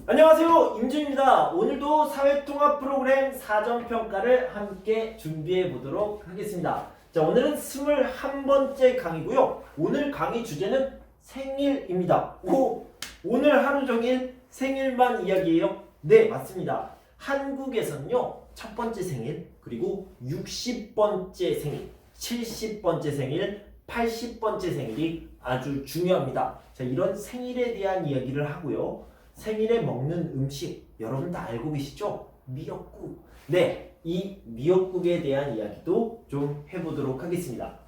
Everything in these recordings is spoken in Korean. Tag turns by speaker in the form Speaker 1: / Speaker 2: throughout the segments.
Speaker 1: 안녕하세요, 임준입니다. 오늘도 사회통합 프로그램 사전평가를 함께 준비해 보도록 하겠습니다. 자, 오늘은 21번째 강의고요. 오늘 강의 주제는 생일입니다. 오늘 하루 종일 생일만 이야기해요? 네, 맞습니다. 한국에서는요, 첫 번째 생일, 그리고 60번째 생일, 70번째 생일, 80번째 생일이 아주 중요합니다. 자, 이런 생일에 대한 이야기를 하고요. 생일에 먹는 음식 여러분 다 알고 계시죠? 미역국. 네, 이 미역국에 대한 이야기도 좀 해보도록 하겠습니다.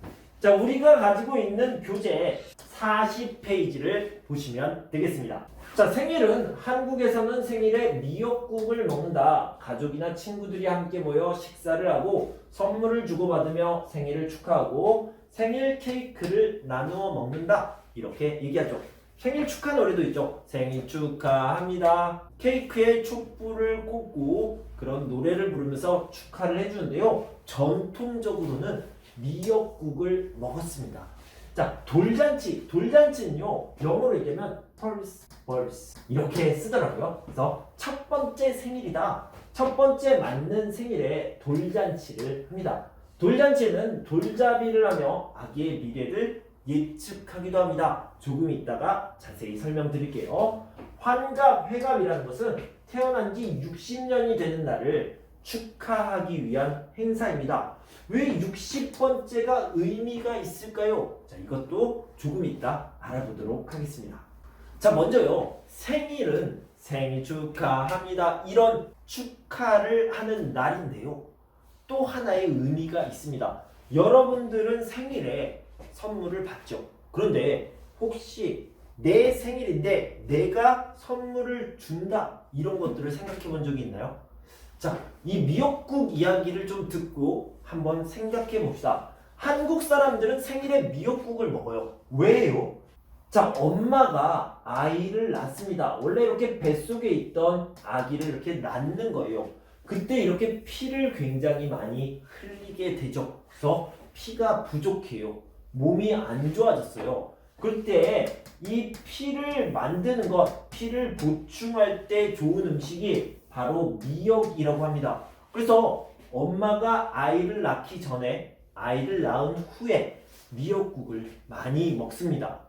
Speaker 1: 자, 우리가 가지고 있는 교재 40페이지를 보시면 되겠습니다. 자, 생일은 한국에서는 생일에 미역국을 먹는다. 가족이나 친구들이 함께 모여 식사를 하고 선물을 주고받으며 생일을 축하하고 생일 케이크를 나누어 먹는다. 이렇게 얘기하죠. 생일 축하 노래도 있죠. 생일 축하합니다. 케이크에 촛불을 꽂고 그런 노래를 부르면서 축하를 해주는데요. 전통적으로는 미역국을 먹었습니다. 자, 돌잔치는요, 영어로 얘기하면 birth 이렇게 쓰더라고요. 그래서 첫 번째 생일이다. 첫 번째 맞는 생일에 돌잔치를 합니다. 돌잔치는 돌잡이를 하며 아기의 미래를 예측하기도 합니다. 조금 있다가 자세히 설명드릴게요. 환갑, 회갑이라는 것은 태어난 지 60년이 되는 날을 축하하기 위한 행사입니다. 왜 60번째가 의미가 있을까요? 자, 이것도 조금 이따 알아보도록 하겠습니다. 자, 먼저요. 생일은 생일 축하합니다. 이런 축하를 하는 날인데요. 또 하나의 의미가 있습니다. 여러분들은 생일에 선물을 받죠. 그런데 혹시 내 생일인데 내가 선물을 준다, 이런 것들을 생각해 본 적이 있나요? 자, 이 미역국 이야기를 좀 듣고 한번 생각해 봅시다. 한국 사람들은 생일에 미역국을 먹어요. 왜요? 자, 엄마가 아이를 낳습니다. 원래 이렇게 뱃속에 있던 아기를 이렇게 낳는 거예요. 그때 이렇게 피를 굉장히 많이 흘리게 되죠. 그래서 피가 부족해요. 몸이 안 좋아졌어요. 그때 이 피를 만드는 것, 피를 보충할 때 좋은 음식이 바로 미역이라고 합니다. 그래서 엄마가 아이를 낳기 전에, 아이를 낳은 후에 미역국을 많이 먹습니다.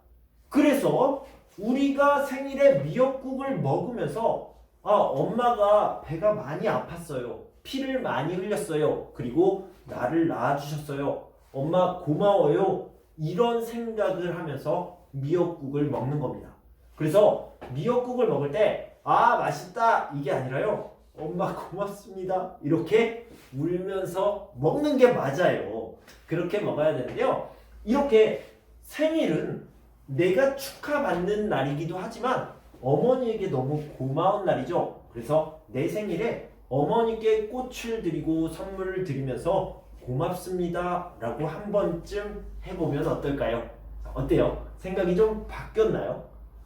Speaker 1: 그래서 우리가 생일에 미역국을 먹으면서 엄마가 배가 많이 아팠어요. 피를 많이 흘렸어요. 그리고 나를 낳아주셨어요. 엄마 고마워요. 이런 생각을 하면서 미역국을 먹는 겁니다. 그래서 미역국을 먹을 때 맛있다 이게 아니라요. 엄마 고맙습니다. 이렇게 울면서 먹는 게 맞아요. 그렇게 먹어야 되는데요. 이렇게 생일은 내가 축하받는 날이기도 하지만 어머니에게 너무 고마운 날이죠. 그래서 내 생일에 어머니께 꽃을 드리고 선물을 드리면서 고맙습니다 라고 한 번쯤 해보면 어떨까요? 어때요? 생각이 좀 바뀌었나요?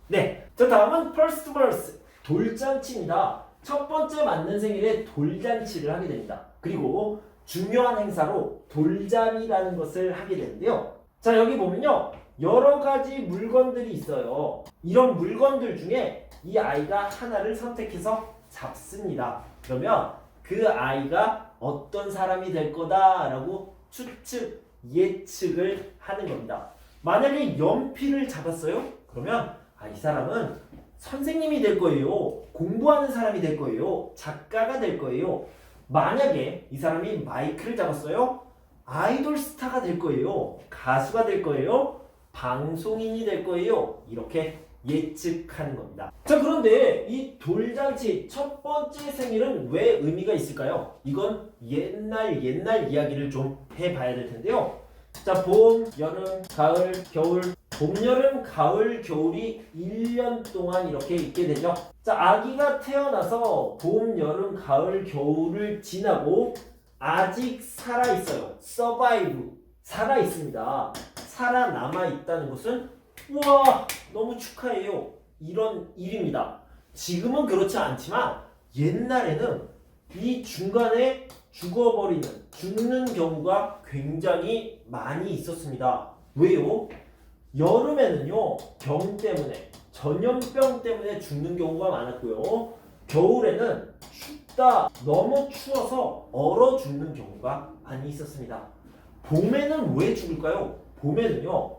Speaker 1: 네, 자, 다음은 first verse, 돌잔치입니다. 첫 번째 맞는 생일에 돌잔치를 하게 됩니다. 그리고 중요한 행사로 돌잡이라는 것을 하게 되는데요. 자, 여기 보면요, 여러 가지 물건들이 있어요. 이런 물건들 중에 이 아이가 하나를 선택해서 잡습니다. 그러면 그 아이가 어떤 사람이 될 거다라고 추측, 예측을 하는 겁니다. 만약에 연필을 잡았어요? 그러면 이 사람은 선생님이 될 거예요. 공부하는 사람이 될 거예요. 작가가 될 거예요. 만약에 이 사람이 마이크를 잡았어요? 아이돌 스타가 될 거예요. 가수가 될 거예요. 방송인이 될 거예요. 이렇게 예측하는 겁니다. 자, 그런데 이 돌잔치 첫 번째 생일은 왜 의미가 있을까요? 이건 옛날 이야기를 좀 해봐야 될 텐데요. 자, 봄, 여름, 가을, 겨울, 봄, 여름, 가을, 겨울이 1년 동안 이렇게 있게 되죠. 자, 아기가 태어나서 봄, 여름, 가을, 겨울을 지나고 아직 살아있어요. survive, 살아있습니다. 살아남아 있다는 것은 우와, 너무 축하해요, 이런 일입니다. 지금은 그렇지 않지만 옛날에는 이 중간에 죽는 경우가 굉장히 많이 있었습니다. 왜요? 여름에는요, 병 때문에, 전염병 때문에 죽는 경우가 많았고요. 겨울에는 춥다, 너무 추워서 얼어 죽는 경우가 많이 있었습니다. 봄에는 왜 죽을까요? 봄에는요,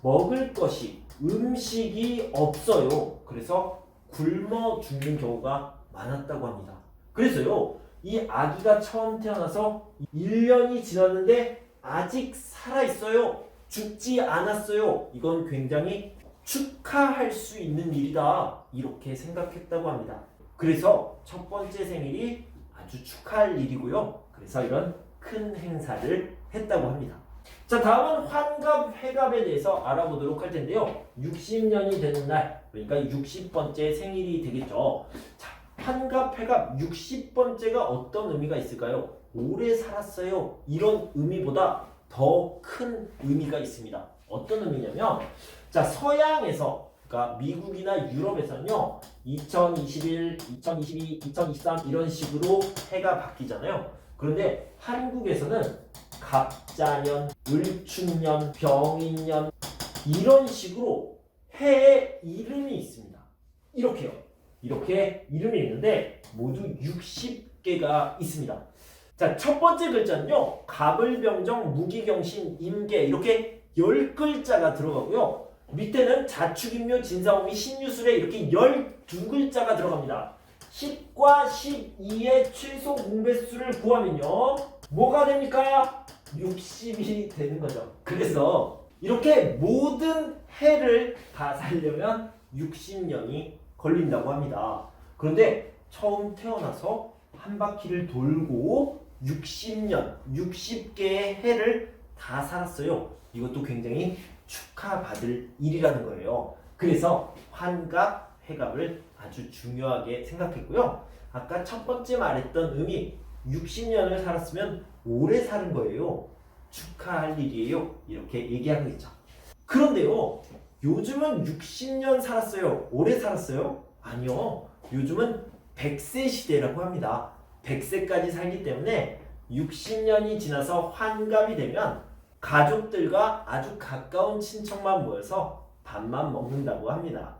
Speaker 1: 먹을 것이, 음식이 없어요. 그래서 굶어 죽는 경우가 많았다고 합니다. 그래서요, 이 아기가 처음 태어나서 1년이 지났는데 아직 살아있어요. 죽지 않았어요. 이건 굉장히 축하할 수 있는 일이다. 이렇게 생각했다고 합니다. 그래서 첫 번째 생일이 아주 축하할 일이고요. 그래서 이런 큰 행사를 했다고 합니다. 자, 다음은 환갑, 회갑에 대해서 알아보도록 할 텐데요. 60년이 되는 날, 그러니까 60번째 생일이 되겠죠. 자, 환갑, 회갑 60번째가 어떤 의미가 있을까요? 오래 살았어요. 이런 의미보다 더 큰 의미가 있습니다. 어떤 의미냐면, 자, 서양에서, 그러니까 미국이나 유럽에서는요, 2021, 2022, 2023 이런 식으로 해가 바뀌잖아요. 그런데 한국에서는 갑자년, 을축년, 병인년 이런 식으로 해의 이름이 있습니다. 이렇게요. 이렇게 이름이 있는데 모두 60개가 있습니다. 자, 첫 번째 글자는요. 갑을병정, 무기경신, 임계 이렇게 10글자가 들어가고요. 밑에는 자축인묘, 진사오미, 신유술에 이렇게 12글자가 들어갑니다. 10과 12의 최소 공배수를 구하면요. 뭐가 됩니까? 60이 되는 거죠. 그래서 이렇게 모든 해를 다 살려면 60년이 걸린다고 합니다. 그런데 처음 태어나서 한 바퀴를 돌고 60년, 60개의 해를 다 살았어요. 이것도 굉장히 축하받을 일이라는 거예요. 그래서 환갑, 회갑을 아주 중요하게 생각했고요. 아까 첫 번째 말했던 의미 60년을 살았으면 오래 사는 거예요. 축하할 일이에요. 이렇게 얘기하고 있죠. 그런데요. 요즘은 60년 살았어요. 오래 살았어요? 아니요. 요즘은 100세 시대라고 합니다. 100세까지 살기 때문에 60년이 지나서 환갑이 되면 가족들과 아주 가까운 친척만 모여서 밥만 먹는다고 합니다.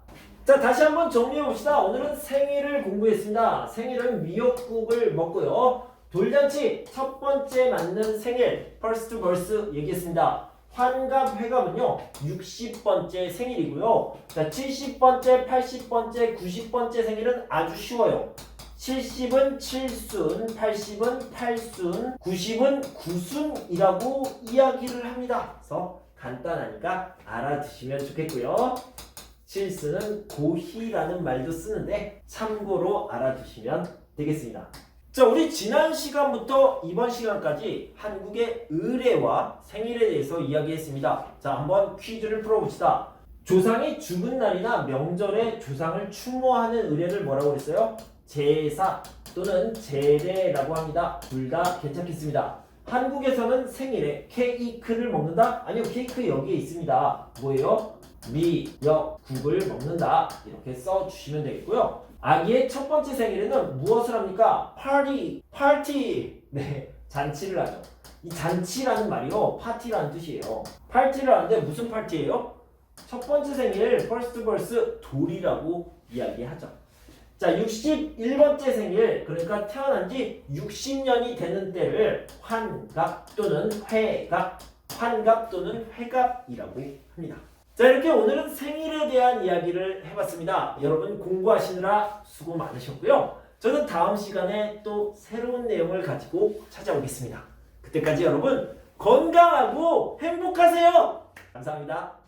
Speaker 1: 자, 다시 한번 정리해 봅시다. 오늘은 생일을 공부했습니다. 생일은 미역국을 먹고요. 돌잔치 첫 번째 맞는 생일 퍼스트 벌스 얘기했습니다. 환갑, 회갑은요 60번째 생일이고요. 자, 70번째, 80번째, 90번째 생일은 아주 쉬워요. 70은 7순, 80은 8순, 90은 9순이라고 이야기를 합니다. 그래서 간단하니까 알아두시면 좋겠고요. 7순은 고희라는 말도 쓰는데 참고로 알아두시면 되겠습니다. 자, 우리 지난 시간부터 이번 시간까지 한국의 의례와 생일에 대해서 이야기했습니다. 자, 한번 퀴즈를 풀어봅시다. 조상이 죽은 날이나 명절에 조상을 추모하는 의례를 뭐라고 했어요? 제사 또는 제례라고 합니다. 둘 다 괜찮겠습니다. 한국에서는 생일에 케이크를 먹는다? 아니요, 케이크 여기에 있습니다. 뭐예요? 미역국을 먹는다. 이렇게 써주시면 되겠고요. 아기의 첫 번째 생일에는 무엇을 합니까? 파티! 네, 잔치를 하죠. 이 잔치라는 말이요, 파티라는 뜻이에요. 파티를 하는데 무슨 파티예요? 첫 번째 생일, 퍼스트 벌스, 돌이라고 이야기하죠. 자, 61번째 생일, 그러니까 태어난 지 60년이 되는 때를 환갑 또는 회갑, 환갑 또는 회갑이라고 합니다. 자, 이렇게 오늘은 생일에 대한 이야기를 해봤습니다. 여러분 공부하시느라 수고 많으셨고요. 저는 다음 시간에 또 새로운 내용을 가지고 찾아오겠습니다. 그때까지 여러분 건강하고 행복하세요. 감사합니다.